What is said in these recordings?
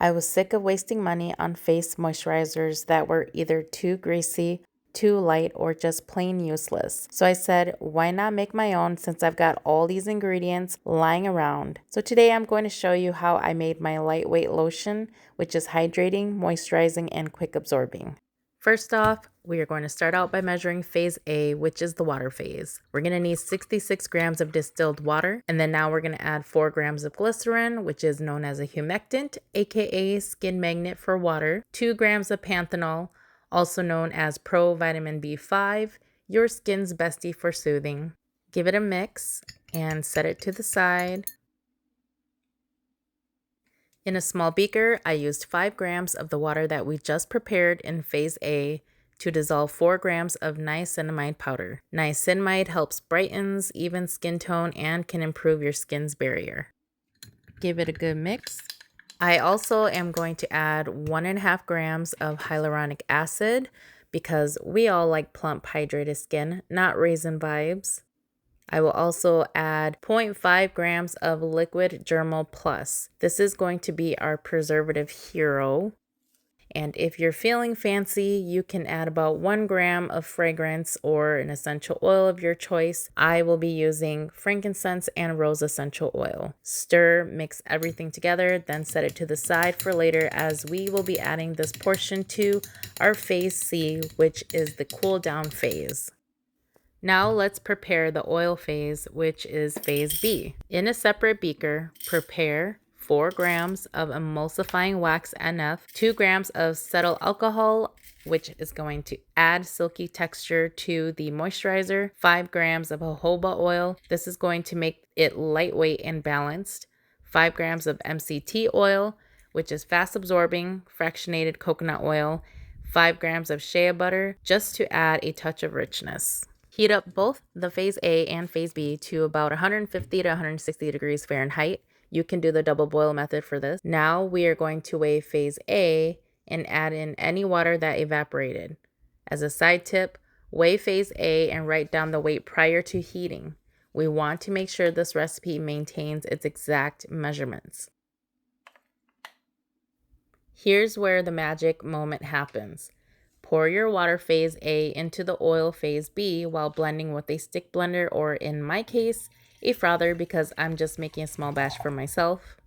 I was sick of wasting money on face moisturizers that were either too greasy, too light, or just plain useless. So I said, why not make my own since I've got all these ingredients lying around? So today I'm going to show you how I made my lightweight lotion, which is hydrating, moisturizing, and quick absorbing. First off, we are going to start out by measuring phase A, which is the water phase. We're going to need 66 grams of distilled water, and then now we're going to add 4 grams of glycerin, which is known as a humectant, aka skin magnet for water, 2 grams of panthenol, also known as Pro Vitamin B5, your skin's bestie for soothing. Give it a mix and set it to the side. In a small beaker, I used 5 grams of the water that we just prepared in phase A to dissolve 4 grams of niacinamide powder. Niacinamide helps brightens, even skin tone, and can improve your skin's barrier. Give it a good mix. I also am going to add 1.5 grams of hyaluronic acid because we all like plump, hydrated skin, not raisin vibes. I will also add 0.5 grams of liquid Dermal Plus. This is going to be our preservative hero. And if you're feeling fancy, you can add about 1 gram of fragrance or an essential oil of your choice. I will be using frankincense and rose essential oil. Stir, mix everything together, then set it to the side for later as we will be adding this portion to our phase C, which is the cool down phase. Now let's prepare the oil phase, which is phase B. In a separate beaker, prepare 4 grams of emulsifying wax NF, 2 grams of cetyl alcohol, which is going to add silky texture to the moisturizer, 5 grams of jojoba oil. This is going to make it lightweight and balanced, 5 grams of MCT oil, which is fast absorbing, fractionated coconut oil, 5 grams of shea butter, just to add a touch of richness. Heat up both the phase A and phase B to about 150 to 160 degrees Fahrenheit. You can do the double boil method for this. Now we are going to weigh phase A and add in any water that evaporated. As a side tip, weigh phase A and write down the weight prior to heating. We want to make sure this recipe maintains its exact measurements. Here's where the magic moment happens. Pour your water phase A into the oil phase B while blending with a stick blender, or in my case, a frother because I'm just making a small batch for myself.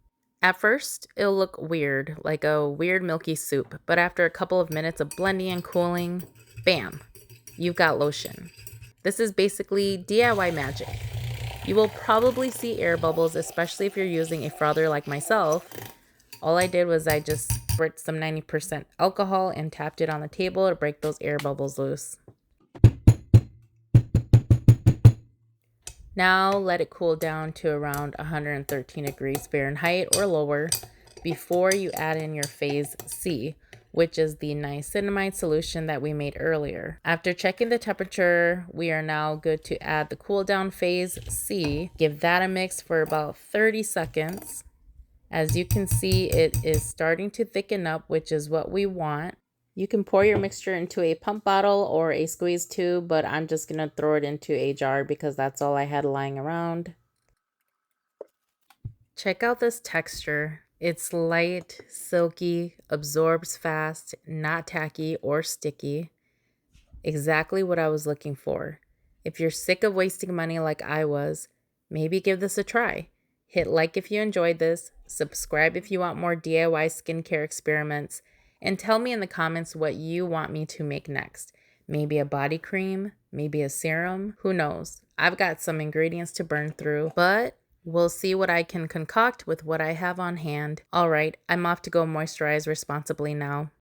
At first, it'll look weird, like a weird milky soup, but after a couple of minutes of blending and cooling, bam, you've got lotion. This is basically DIY magic. You will probably see air bubbles, especially if you're using a frother like myself. All I did was I just spritzed some 90% alcohol and tapped it on the table to break those air bubbles loose. Now let it cool down to around 113 degrees Fahrenheit or lower before you add in your phase C, which is the niacinamide solution that we made earlier. After checking the temperature, we are now good to add the cool down phase C. Give that a mix for about 30 seconds. As you can see, it is starting to thicken up, which is what we want. You can pour your mixture into a pump bottle or a squeeze tube, but I'm just going to throw it into a jar because that's all I had lying around. Check out this texture. It's light, silky, absorbs fast, not tacky or sticky. Exactly what I was looking for. If you're sick of wasting money like I was, maybe give this a try. Hit like if you enjoyed this, subscribe if you want more DIY skincare experiments, and tell me in the comments what you want me to make next. Maybe a body cream, maybe a serum, who knows? I've got some ingredients to burn through, but we'll see what I can concoct with what I have on hand. All right, I'm off to go moisturize responsibly now.